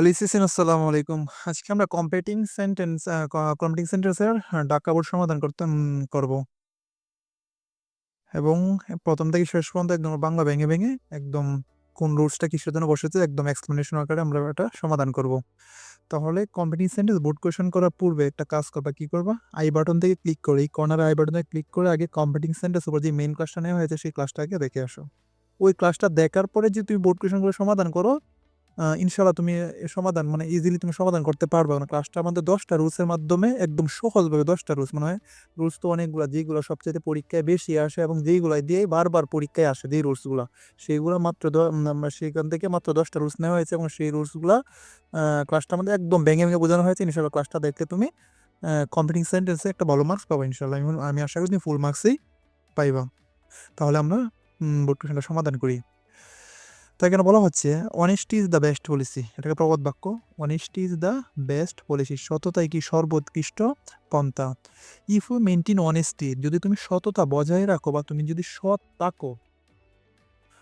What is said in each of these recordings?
লিসিসিন আসসালামু আলাইকুম। আজকে আমরা কম্পিটিং সেন্টেন্সের ডাক্কা সমাধান করব এবং প্রথম থেকে শেষ পর্যন্ত একদম বাংলা ভেঙে ভেঙে একদম কোন রুলসটা কিসের জন্য বসেছে একদম এক্সপ্লেনেশন আকারে আমরা এটা সমাধান করব। তাহলে কম্পিটিং সেন্টেন্স বোর্ড কোয়েশ্চেন করার পূর্বে একটা কাজ করবা, কি করবা, আই বাটন থেকে ক্লিক করে এই কর্নারে আই বাটনে ক্লিক করে আগে কম্পিটিং সেন্টেন্স উপর যে মেইন ক্লাসটা নেওয়া হয়েছে সেই ক্লাসটা আগে দেখে আসো। ওই ক্লাসটা দেখার পরে যে তুমি বোর্ড কোয়েশ্চেনগুলো সমাধান করো, ইনশাআল্লাহ তুমি সমাধান মানে ইজিলি তুমি সমাধান করতে পারবে। কারণ ক্লাসটা আমাদের 10টা রুলসের মাধ্যমে একদম সহজভাবে 10টা রুলস মানে হয়, রুলস তো অনেকগুলো, যেগুলো সবচেয়ে পরীক্ষায় বেশি আসে এবং যেইগুলো দিয়ে বারবার পরীক্ষায় আসে যেই রুলসগুলো, সেইগুলো মাত্র সেখান থেকে মাত্র 10টা রুলস নেওয়া হয়েছে এবং সেই রুলসগুলো ক্লাসটা আমাদের একদম ভেঙে ভেঙে বোঝানো হয়েছে। ইনশাআল্লাহ ক্লাসটা দেখলে তুমি কম্পিটিং সেন্টেন্সে একটা ভালো মার্কস পাবো ইনশাআল্লাহ। আমি আশা করি তুমি ফুল মার্কসই পাইবা। তাহলে আমরা বোর্ড কোয়েশ্চেনটা সমাধান করি। তো এখানে বলা হচ্ছে honesty is the best policy, এটাকে প্রবাদ বাক্য। Honesty is the best policy, সততাই কি সর্বোৎকৃষ্ট পন্থা। ইফ ইউ মেনটেন অনেস্টি, যদি তুমি সততা বজায় রাখো বা তুমি যদি সৎ থাকো।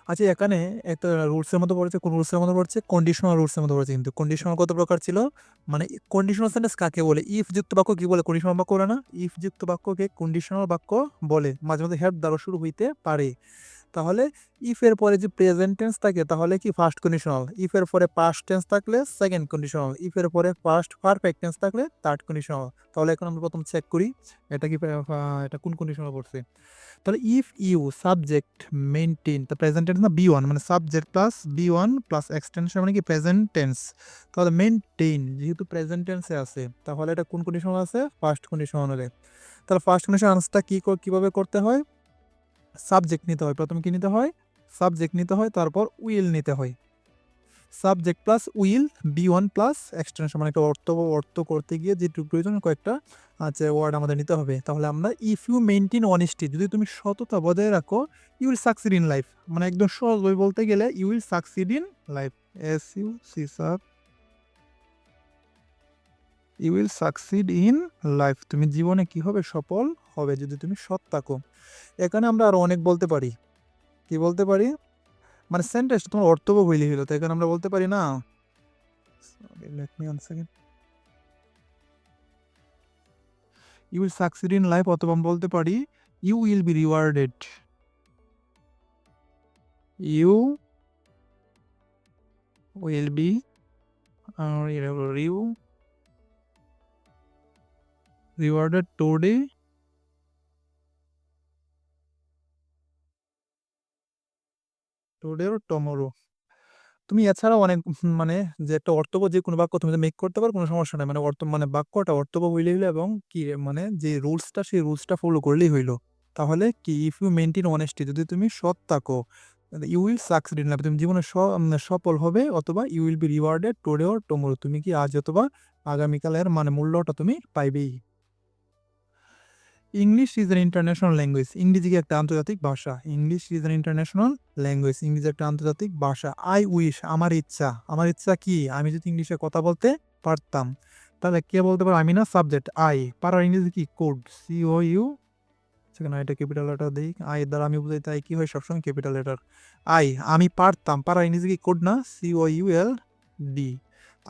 আচ্ছা, এখানে একটা রুলসের মতো পড়েছে, কোন রুলসের মতো পড়ছে, কন্ডিশনাল রুলসের মতো পড়েছে। কিন্তু কন্ডিশনাল কত প্রকার ছিল, মানে কন্ডিশনাল সেন্টেন্স কাকে বলে, ইফ যুক্ত বাক্য কি বলে, কন্ডিশনাল বাক্য বলে না, ইফ যুক্ত বাক্যকে কন্ডিশনাল বাক্য বলে। মাঝে মাঝে হেল্প দ্বারা শুরু হইতে পারে। তাহলে ইফ এর পরে যে প্রেজেন্ট টেন্স থাকে তাহলে কি ফার্স্ট কন্ডিশনাল, ইফ এর পরে পাস্ট টেন্স থাকলে সেকেন্ড কন্ডিশনাল, ইফ এর পরে পাস্ট পারফেক্ট টেন্স থাকলে থার্ড কন্ডিশনাল। তাহলে এখন আমরা প্রথম চেক করি এটা কি এটা কোন কন্ডিশনাল পড়ছে। তাহলে ইফ ইউ সাবজেক্ট মেইনটেইন, তা প্রেজেন্ট টেন্স না বি1, মানে subject plus B one plus extension মানে কি প্রেজেন্ট টেন্স। তাহলে মেইনটেইন যেহেতু প্রেজেন্ট টেন্সে আছে তাহলে এটা কোন কন্ডিশনাল আছে, ফার্স্ট কন্ডিশনালে। তাহলে ফার্স্ট কন্ডিশন আনসারটা কিভাবে করতে হয়, সাবজেক্ট নিতে হয়, প্রথমে কি নিতে হয়, সাবজেক্ট নিতে হয়, তারপর উইল নিতে হয়। Subject plus will B one plus extension মানে একটা অর্থ করতে গিয়ে যেটুকু প্রয়োজন কয়েকটা ওয়ার্ড আমাদের নিতে হবে। তাহলে আমরা ইফ ইউ মেনটেন অনেস্টি, যদি তুমি সততা বজায় রাখো, you will succeed in life, মানে একদম সহজভাবে বলতে গেলে you will succeed in life, S U C sub, you will succeed in life, তুমি জীবনে কি হবে, সফল হবে যদি তুমি সৎ থাকো। এখানে আমরা আরো অনেক বলতে পারি, কি বলতে পারি, মানে সেন্টেন্স তোমার অর্থবহ হইলে হইলো। তো এখানে আমরা বলতে পারি না, let me one second, you will succeed in life, অথবা আমরা বলতে পারি you will be rewarded, you will be rewarded today today or tomorrow. তুমি এছাড়া অনেক মানে যে একটা অর্থবহ যে কোনো বাক্য তুমি মেক করতে পারো, কোনো সমস্যা নাই। মানে মানে বাক্যটা অর্থবহ হইলে হইলো এবং কি মানে যে রুলসটা সেই রুলসটা ফলো করলেই হইলো। তাহলে কি, ইফ ইউ মেনটেন অনেস্টি, যদি তুমি সৎ থাকো, you will succeed in life, তুমি জীবনে সফল হবে, অথবা you will be rewarded today or tomorrow, তুমি কি আজ অথবা আগামীকালের মানে মূল্যটা তুমি পাইবেই। English is an international language, ইংরেজি কি একটা আন্তর্জাতিক ভাষা। English is an international language, ইংরেজি একটা আন্তর্জাতিক ভাষা। আই উইশ, আমার ইচ্ছা, আমার ইচ্ছা কি, আমি যদি ইংলিশে কথা বলতে পারতাম। তাহলে কে বলতে পারো, আমি না, সাবজেক্ট আই, পারার ইংরেজি কি, কোড, সিও ইউ, সেখানে এটা ক্যাপিটাল লেটার দিই, আই দ্বারা আমি বুঝাই, তাই কি হয় সবসময় ক্যাপিটাল লেটার। আই, আমি পারতাম, পারার ইংরেজি কি, কোড না, CO U L D,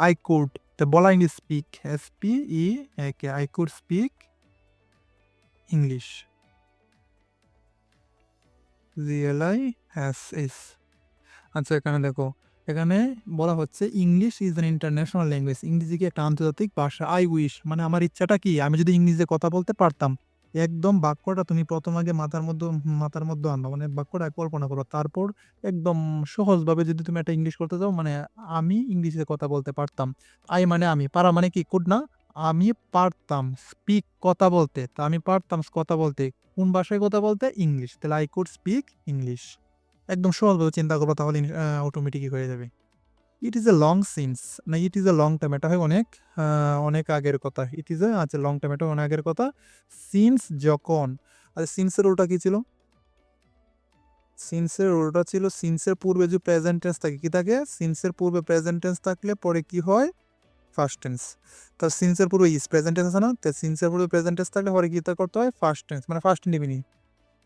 I could. তো বলা English speak, S P E K, I could speak English, GLISS। আচ্ছা, এখানে দেখো, এখানে বলা হচ্ছে English is an international language, ইংরেজি কি একটা আন্তর্জাতিক ভাষা। আই উইশ মানে আমার ইচ্ছাটা কি, আমি যদি ইংরেজিতে কথা বলতে পারতাম। একদম বাক্যটা তুমি প্রথম আগে মাথার মধ্যে আনবা, মানে বাক্যটা কল্পনা করো, তারপর একদম সহজভাবে যদি তুমি একটা ইংলিশ করতে চাও, মানে আমি ইংলিশে কথা বলতে পারতাম। আই মানে আমি, পারা মানে কি, কুড না, আমি পারতাম, স্পিক কথা বলতে, তা আমি পারতাম কথা বলতে কোন ভাষায় কথা বলতে, ইংলিশ, তাহলে আই কুড স্পিক ইংলিশ। একদম সহজভাবে চিন্তা করবো তাহলে অটোমেটিকই হয়ে যাবে। It is a long since, না it is a long time, এটা হয় অনেক অনেক আগের কথা। ইট ইজ এ আচ্ছা লং টাইম, এটা অনেক আগের কথা। সিন্স যখন, আচ্ছা সিন্সের উল্টা কি ছিল, সিন্সের উল্টা ছিল, সিন্সের পূর্বে যে প্রেজেন্ট টেন্স থাকে কি থাকে, সিন্সের পূর্বে প্রেজেন্ট টেন্স থাকলে পরে কি হয়, ফার্স্ট টেন্স। তো সিন্সের পূর্বে ইজ প্রেজেন্ট টেন্স আছে না, তো সিন্সের পূর্বে প্রেজেন্ট টেন্স থাকলে পরে কি করতে হয়, ফার্স্ট টেন্স, মানে ফার্স্ট ইন্ডিফিনিট।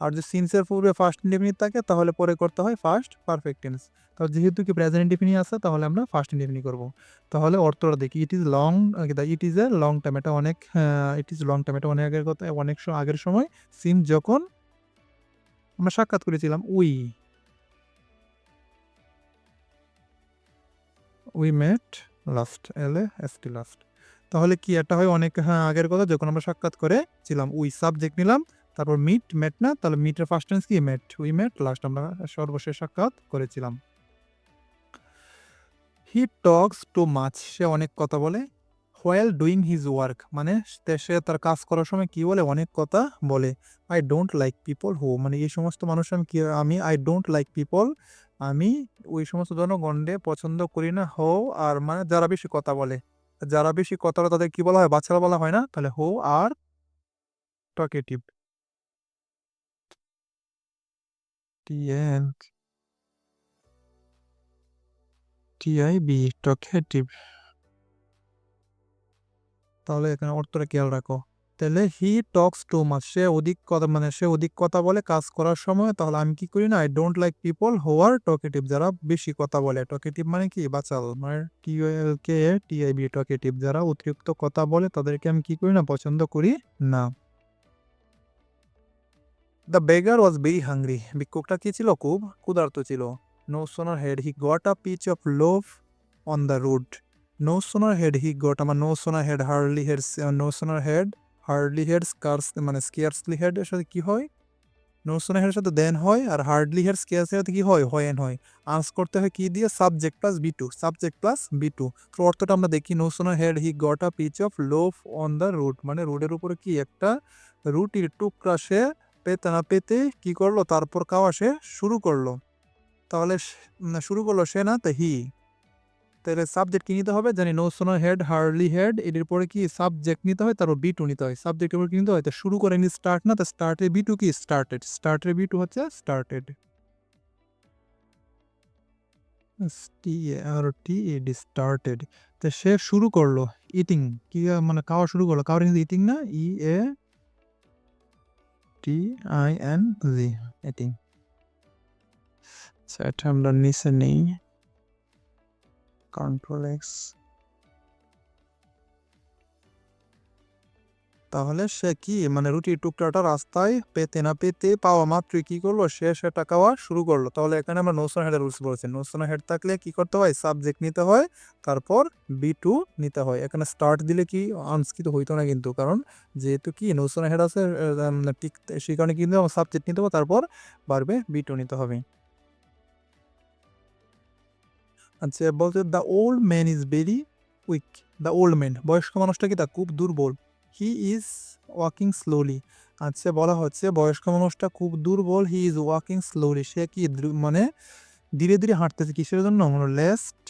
আর যদি সিন্সের পূর্বে ফার্স্ট ইনডিফিনিট থাকে তাহলে পরে করতে হয় ফার্স্ট পারফেক্ট টেন্স। তাহলে যেহেতু কি প্রেজেন্ট ইনডিফিনিট আছে তাহলে আমরা ফার্স্ট ইনডিফিনিট করব। তাহলে অর্থটা দেখি, it is long, it is a long time, এটা অনেক, ইট ইজ লং টাইম এটা অনেক আগের কথা, অনেক আগের সময়। সিন্স যখন আমরা সাক্ষাৎ করেছিলাম, we met last, LAST last. তাহলে কি এটা হয় অনেক আগের কথা, যখন আমরা সাক্ষাৎ করেছিলাম। উই সাবজেক্ট নিলাম, তারপর মেট না, তাহলে মিটের ফার্স্ট টেন্স কি মেট, উই মেট লাস্ট, আমরা সর্বশেষ সাক্ষাৎ করেছিলাম। হি টক্স টু মাচ, সে অনেক কথা বলে। হোয়াইল ডুইং হিজ ওয়ার্ক, মানে সে তার কাজ করার সময় কি বলে, অনেক কথা বলে। আই ডোন্ট লাইক পিপল হু, মানে এই সমস্ত মানুষ আমি আই ডোন্ট লাইক পিপল, আমি ওই সমস্ত জনগণকে পছন্দ করি না। হো আর মানে যারা বেশি কথা বলে, যারা বেশি কথা বলে তাদের কি বলা হয়, বাচ্চারা বলা হয় না, তাহলে হো আর টকেটিভ, TIB টকেটিভ। তাহলে এখানে অর্থটা খেয়াল রাখো। তাহলে হি টক্স টু মাচ, সে অধিক কথা, মানে সে অধিক কথা বলে কাজ করার সময়। তাহলে আমি কি করি না, I don't like people who are talkative, যারা বেশি কথা বলে। টকেটিভ মানে কি, বাচাল, মানে TOLKTIB টকেটিভ, যারা অতিরিক্ত কথা বলে তাদেরকে আমি কি করি না, পছন্দ করি না। The beggar was very hungry, ভিক্ষুকটা কি ছিল, খুব ক্ষুধার্ত ছিল। No sooner had he got a piece of loaf on the road. No sooner had he got, আমার no sooner had hardly had, no sooner had hardly had scarce, মানে scarcely head এর সাথে কি হয়, নো সোনার হেডের সাথে দেন হয়, আর hardly head scarce এর সাথে কি হয়, এন হয়। আনস করতে হয় কি দিয়ে, subject plus B2, subject plus B2। তো অর্থটা আমরা দেখি, no sooner had he got a piece of loaf on the road, মানে রোডের উপরে কি একটা রুটির টুকরা সে পেতে না পেতে কি করলো, তারপর খাওয়া সে শুরু করলো। তাহলে শুরু করলো সে না, তা হি। তাহলে সাবজেক্ট কি নিতে হবে জানি, no sooner had hardly head, এর পরে কি সাবজেক্ট নিতে হয়, তারপর B2 নিতে হয়। সাবজেক্টের উপর কি নিতে হয়, তা শুরু করে নি স্টার্ট না, তা স্টার্টের B2 কি, স্টার্টেড, স্টার্টের B2 হচ্ছে স্টার্টেড, STARTED স্টার্টেড। তো সে শুরু করলো ইটিং, কি মানে খাওয়া শুরু করলো, খাওয়ার কিন্তু ইটিং না, EATING, ইটিং। সেটা আমরা নিচে নেই, Ctrl+X। তাহলে সে কি, মানে রুটির টুকরাটা রাস্তায় পেতে না পেতে পাওয়া মাত্রই কি করলো, সে সেটা খাওয়া শুরু করলো। তাহলে এখানে আমরা নো সোনার হেডের রুলস বলেছি, নো সোনার হেড থাকলে কি করতে হয়, সাবজেক্ট নিতে হয়, তারপর B2 নিতে হয়। এখানে স্টার্ট দিলে কি আনস্কিত হইতো না কিন্তু, কারণ যেহেতু কি নো সোনার হেড আছে, ঠিক সেই কারণে কিন্তু সাবজেক্ট নিতে হবে, তারপর বাড়বে B2 নিতে হবে। আচ্ছা, বলতে the old man is very weak. The old man, বয়স্ক মানুষটা কি তা খুব দুর্বল। He is walking slowly. আচ্ছা, বলা হচ্ছে বয়স্ক মানুষটা খুব দুর্বল। হি ইজ ওয়াকিং স্লোলি, সে কি মানে ধীরে ধীরে হাঁটতেছে, কিসের জন্য, lest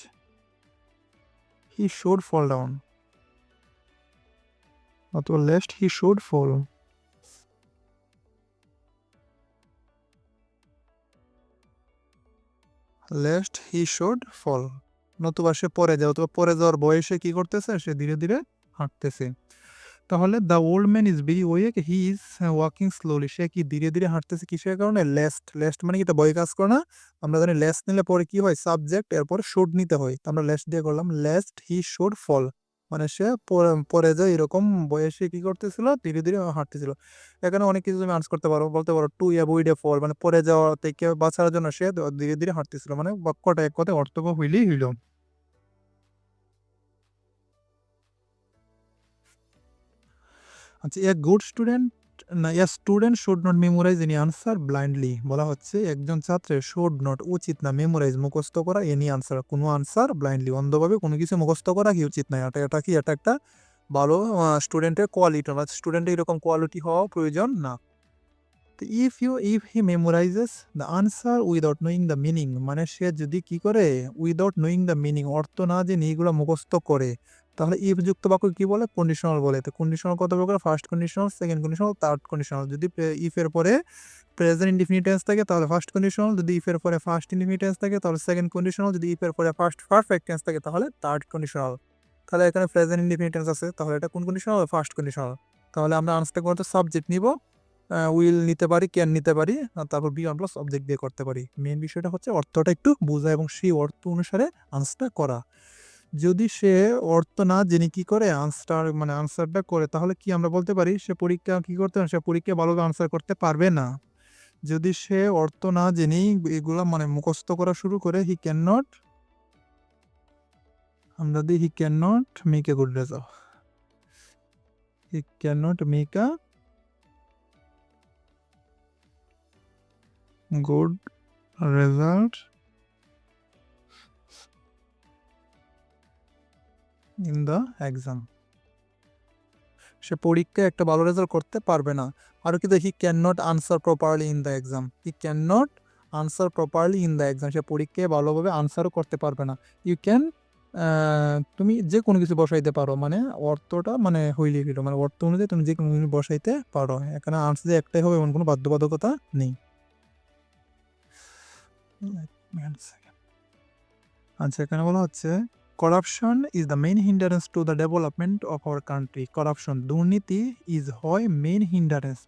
he should fall down, অথবা lest he should fall, lest he should fall, নতুবা সে পরে যায়, অথবা পরে যাওয়ার বয়সে কি করতেছে, সে ধীরে ধীরে হাঁটতেছে। তাহলে the old man is very weak, he is walking slowly, সে কি ধীরে ধীরে হাঁটতেছে, কিসের কারণে, লেস্ট মানে কি, এটা বই কাজ করে না, আমরা জানি লেস্ট নিলে পরে কি হয়, সাবজেক্ট, এরপরে শুড নিতে হয়। তো আমরা লেস্ট দিয়ে করলাম, লেস্ট হি শুড ফল, মানে সে পরে যায় এরকম বয়সে কি করতেছিল, ধীরে ধীরে হাঁটতেছিল। এখানে অনেক কিছু তুমি আনসার করতে পারো, বলতে পারো টু অ্যাভয়েড এ ফল, মানে পরে যাওয়া থেকে বাঁচার জন্য সে ধীরে ধীরে হাঁটতেছিল, মানে বাক্যটা এক কথায় অর্থবহ হইলেই হইল। আচ্ছা, এ গুড স্টুডেন্ট, না, a student should not memorise any answer blindly, বলা হচ্ছে একজন ছাত্রের শুড নট, উচিত না, মেমোরাইজ মুখস্থ করা, এনি আনসার, কোনো আনসার ব্লাইন্ডলি, অন্ধভাবে কোনো কিছু মুখস্থ করা কি উচিত না। এটা কি, এটা একটা ভালো স্টুডেন্টের কোয়ালিটি না, স্টুডেন্টের এরকম কোয়ালিটি হওয়া প্রয়োজন না। তো if he memorises the answer without knowing the meaning, মানে সে যদি কি করে, উইদাউট নোয়িং দ্য মিনিং, অর্থ না জেনে এইগুলো মুখস্থ করে, তাহলে ইফ যুক্ত বাক্য কি বলে, কন্ডিশনাল বলে। তো কন্ডিশনাল কত প্রকার, first conditional, second conditional, third conditional. যদি ইফ এর পরে প্রেজেন্ট ইনডিফিনিট টেন্স থাকে তাহলে ফার্স্ট কন্ডিশনাল, যদি ইফ এর পরে ফার্স্ট ইনডিফিনিট টেন্স থাকে তাহলে সেকেন্ড কন্ডিশনাল, যদি ইফ এর পরে ফার্স্ট পারফেক্ট টেন্স থাকে তাহলে থার্ড কন্ডিশনাল। তাহলে এখানে প্রেজেন্ট ইনডিফিনিট টেন্স আছে, তাহলে এটা কোন কন্ডিশনাল, ফার্স্ট কন্ডিশনাল। তাহলে আমরা আনসারটা করতে সাবজেক্ট নিব, উইল নিতে পারি, ক্যান নিতে পারি, আর তারপর বি ওয়ান প্লাস অবজেক্ট দিয়ে করতে পারি। মেন বিষয়টা হচ্ছে অর্থটা একটু বোঝা এবং সেই অর্থ অনুসারে আনসারটা করা। যদি সে অর্থ না জেনে কি করে আনসারটা করে, তাহলে কি আমরা বলতে পারি সে পরীক্ষা কি করতে পারে, সে পরীক্ষা ভালোভাবে আনসার করতে পারবে না। যদি সে অর্থ না জেনেই এগুলা মুখস্থ করা শুরু করে, হি ক্যান নট, আমরা দিই he can not make a good result, he can not make a good result in the exam. সে পরীক্ষায় একটা ভালো রেজাল্ট করতে পারবে না। আরও কি দেখি, can not answer properly in the exam, he can not answer properly in the exam, সে পরীক্ষায় ভালোভাবে আনসারও করতে পারবে না। ইউ ক্যান, তুমি যে কোনো কিছু বসাইতে পারো, অর্থটা হইলে গেল, অর্থ অনুযায়ী তুমি যে কোনো কিছু বসাইতে পারো। এখানে আনসার যে একটাই হবে এমন কোনো বাধ্যবাধকতা নেই। আচ্ছা, এখানে বলা হচ্ছে corruption is the main hindrance to the development of our country. Corruption, দুর্নীতি ইজ হয় মেইন হিন্ডারেন্স,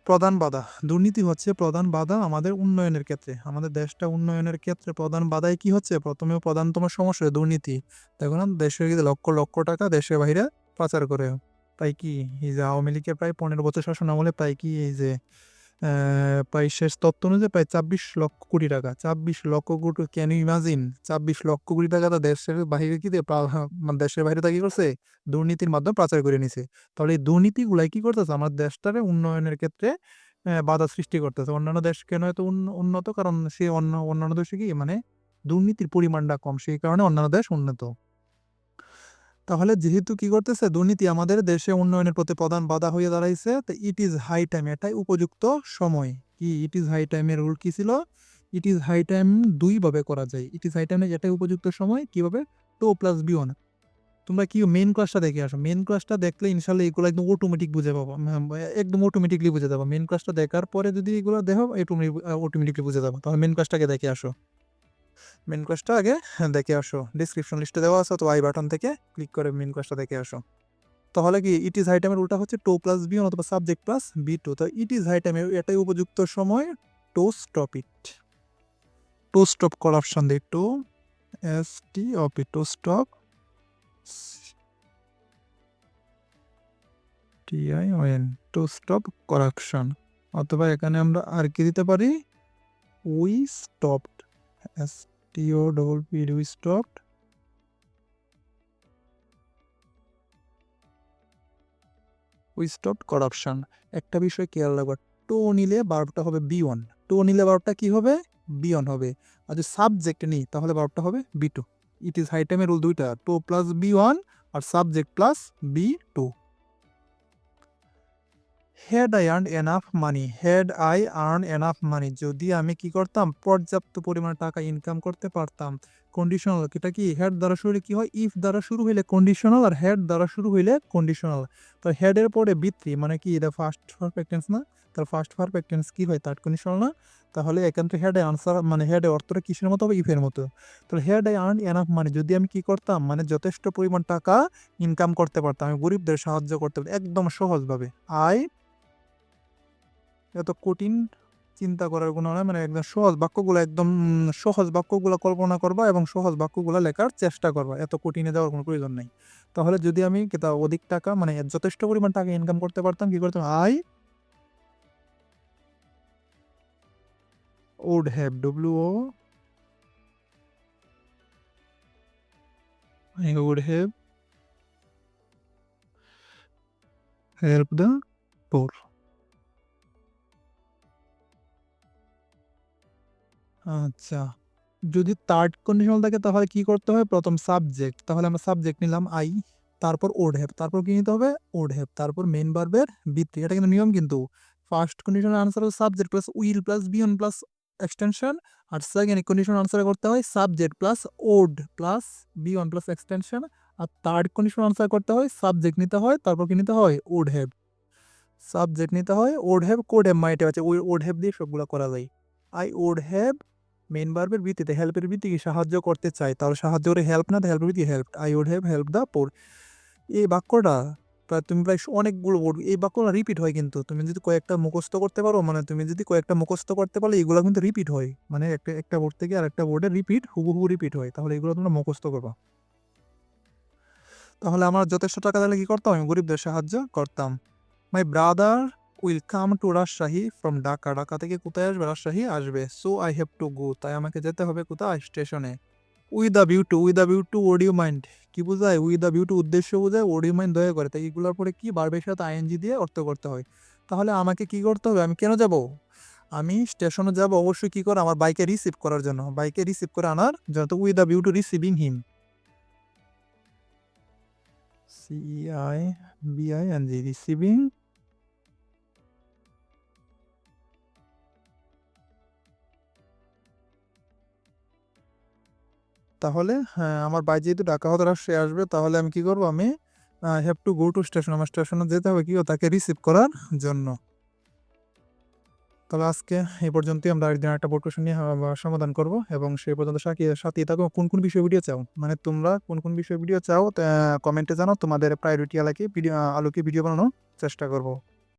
প্রধান বাধা। দুর্নীতি হচ্ছে প্রধান বাধা আমাদের উন্নয়নের ক্ষেত্রে, আমাদের দেশটা উন্নয়নের ক্ষেত্রে প্রধান বাধায় কি হচ্ছে, প্রথমে প্রধানতম সমস্যা দুর্নীতি। দেখো না, দেশের লক্ষ লক্ষ টাকা দেশের বাইরে পাচার করে। তাই কি এই যে আওয়ামী লীগের প্রায় 15 বছর শাসন আমলে প্রায় কি এই যে প্রায় শেষ তথ্য অনুযায়ী প্রায় 24 লক্ষ কোটি টাকা, 24 lakh crore, can you imagine, 24 lakh crore টাকা তো দেশের বাইরে কি দিয়ে দেশের বাইরে তা কি করছে, দুর্নীতির মাধ্যমে পাচার করে নিছে। তাহলে এই দুর্নীতিগুলাই কি করতেছে, আমার দেশটারে উন্নয়নের ক্ষেত্রে বাধা সৃষ্টি করতেছে। অন্যান্য দেশ কেন এত উন্নত, কারণ সে অন্যান্য দেশে কি দুর্নীতির পরিমাণটা কম, সেই কারণে অন্যান্য দেশ উন্নত। তাহলে যেহেতু কি করতেছে, দুর্নীতি আমাদের দেশে উন্নয়নের প্রতি প্রধান বাধা হয়ে দাঁড়াইছে, তো ইট ইজ হাই টাইম, এটাই উপযুক্ত সময়। কি ইট ইজ হাই টাইমের রুল কি ছিল, ইট ইজ হাই টাইম দুই ভাবে করা যায়। ইট ইজ হাই টাইমে এটাই উপযুক্ত সময়, কিভাবে, টো প্লাস বি ওয়ান। তোমরা কি মেন ক্লাসটা দেখে আসো, মেন ক্লাসটা দেখলে ইনশাল্লাহ এগুলো একদম অটোমেটিক বুঝে পাবো, একদম অটোমেটিকলি বুঝে যাবো। মেন ক্লাসটা দেখার পরে যদি এগুলো দেখো অটোমেটিকলি বুঝে যাবো। তাহলে মেন ক্লাসটাকে দেখে আসো, মেন ক্লাসটা আগে দেখে আসো, ডিসক্রিপশন লিস্টে দেওয়া আছে, তো আই বাটন থেকে ক্লিক করে মেন ক্লাসটা দেখে আসো। তাহলে কি ইট ইজ হাই টাইমের উল্টা হচ্ছে টো প্লাস বি ওয়ান অথবা সাবজেক্ট প্লাস বি টু। তো ইট ইজ হাই টাইমের এটাই উপযুক্ত সময় to stop it, to stop corruption দিয়ে, to S T O P, to stop T I O N, to stop corruption. অথবা এখানে আমরা আর কি দিতে পারি, we stopped, S T O double P, we stopped, we stopped corruption. একটা বিষয় খেয়াল রাখবা, টো নিলে ভার্বটা হবে বি ওয়ান, টো নিলে ভার্বটা কি হবে, বি ওয়ান হবে। আর যদি সাবজেক্ট নিই তাহলে ভার্বটা হবে V two. It is high টাইমের রুল দুইটা, টো প্লাস বি ওয়ান আর subject plus V two. Had I earn enough money, had I earn enough money, যদি আমি কি করতাম, পর্যাপ্ত পরিমাণ টাকা ইনকাম করতে পারতাম। কন্ডিশনাল, এটা কি হ্যাড দ্বারা শুরু হলে কি হয়, ইফ দ্বারা শুরু হইলে কন্ডিশনাল, আর হ্যাড দ্বারা শুরু হইলে কন্ডিশনাল। তো হেডের পরে বি3 কি এটা ফার্স্ট পারফেক্ট টেন্স না, তার ফার্স্ট পারফেক্ট টেন্স কি হয়, থার্ড কন্ডিশনাল না। তাহলে এখান থেকে হেডে আনসার হেডে অর্থটা কিসের মতো হবে, ইফের মতো। তাহলে had I earn enough money, যদি আমি কি করতাম, যথেষ্ট পরিমাণ টাকা ইনকাম করতে পারতাম, আমি গরিবদের সাহায্য করতে পারতাম একদম সহজভাবে। এত কঠিন চিন্তা করার কোনো নয়, একদম সহজ বাক্যগুলো, একদম সহজ বাক্যগুলো কল্পনা করবা এবং সহজ বাক্যগুলো লেখার চেষ্টা করবা, এত কঠিনে যাওয়ার কোনো প্রয়োজন নেই। তাহলে যদি আমি অধিক টাকা যথেষ্ট পরিমাণ টাকা ইনকাম করতে পারতাম, কি করতাম, I would have, W O, I would have helped the poor. আচ্ছা, যদি থার্ড কন্ডিশনাল থাকে তাহলে কি করতে হবে, প্রথম সাবজেক্ট, তাহলে আমরা সাবজেক্ট নিলাম আই, তারপর ওড হ্যাভ, তারপর কি নিতে হবে, ওড হ্যাভ, তারপর মেন ভার্বের বি3। এটা কিন্তু নিয়ম, কিন্তু ফার্স্ট কন্ডিশনাল আনসার হবে subject plus will plus V one plus extension, আর সেকেন্ড কন্ডিশনাল আনসার করতে হয় subject plus would plus V one plus extension, আর থার্ড কন্ডিশনাল আনসার করতে হয় সাবজেক্ট নিতে হয়, তারপর কি নিতে হয়, ওড হ্যাভ, সাবজেক্ট নিতে হয়, ওড হ্যাভ, কোড হ্যাভ, মাইটে আছে, ওই ওড হ্যাভ দিয়ে সবগুলো করা যায়। আই ওড হ্যাভ মেন ভার্বের ভিত্তিতে, হেল্পের ভিত্তিতে সাহায্য করতে চাই, তাহলে সাহায্য করে হেল্প না, হেল্পের ভিত্তি help, I would have help the poor. এই বাক্যটা তুমি প্রায় অনেকগুলো বোর্ড এই বাক্যগুলো রিপিট হয়, কিন্তু তুমি যদি কয়েকটা মুখস্থ করতে পারো, মানে তুমি যদি কয়েকটা মুখস্থ করতে পারলে এগুলো কিন্তু রিপিট হয়, মানে একটা একটা বোর্ড থেকে আরেকটা বোর্ডে রিপিট হুবহু রিপিট হয়, তাহলে এগুলো তোমরা মুখস্থ করবা। তাহলে আমার যথেষ্ট টাকা দিলে কি করতাম, আমি গরিবদের সাহায্য করতাম। My brother will come to Rajshahi from Dhaka, Dhaka থেকে কোথায় আসবে, রাজশাহী আসবে। So I have to go, তাই আমাকে যেতে হবে কোথায়, স্টেশনে। With the view to, with the view to would you mind, কি বোঝায়, উইথ দ্য ভিউ টু উদ্দেশ্য বোঝায়, ওড ইউ মাইন্ড দয়া করে, তাই এগুলোর পরে কি ভার্বের সাথে আইএনজি দিয়ে অর্থ করতে হয়। তাহলে আমাকে কি করতে হবে, আমি কেন যাব, আমি স্টেশনে যাব অবশ্যই কি করে, আমার বাইকে রিসিভ করার জন্য, বাইকে রিসিভ করে আনার জন্য, তো with the view two receiving him, CEIBING, receiving. তাহলে হ্যাঁ, আমার ভাই যেহেতু ঢাকা হতে রাজশাহী আসবে, তাহলে আমি কি করব, আমি have to go to station, আমার স্টেশনে যেতে হবে কি তাকে রিসিভ করার জন্য। তাহলে আজকে এই পর্যন্তই, আমরা একদিন একটা বোর্ড কোশ্চেন নিয়ে সমাধান করব, এবং সেই পর্যন্ত সাথে থাকো। কোন কোন বিষয় ভিডিও চাও, মানে তোমরা কোন কোন বিষয় ভিডিও চাও কমেন্টে জানাও, তোমাদের প্রায়োরিটি আলোকে ভিডিও বানানোর চেষ্টা করব।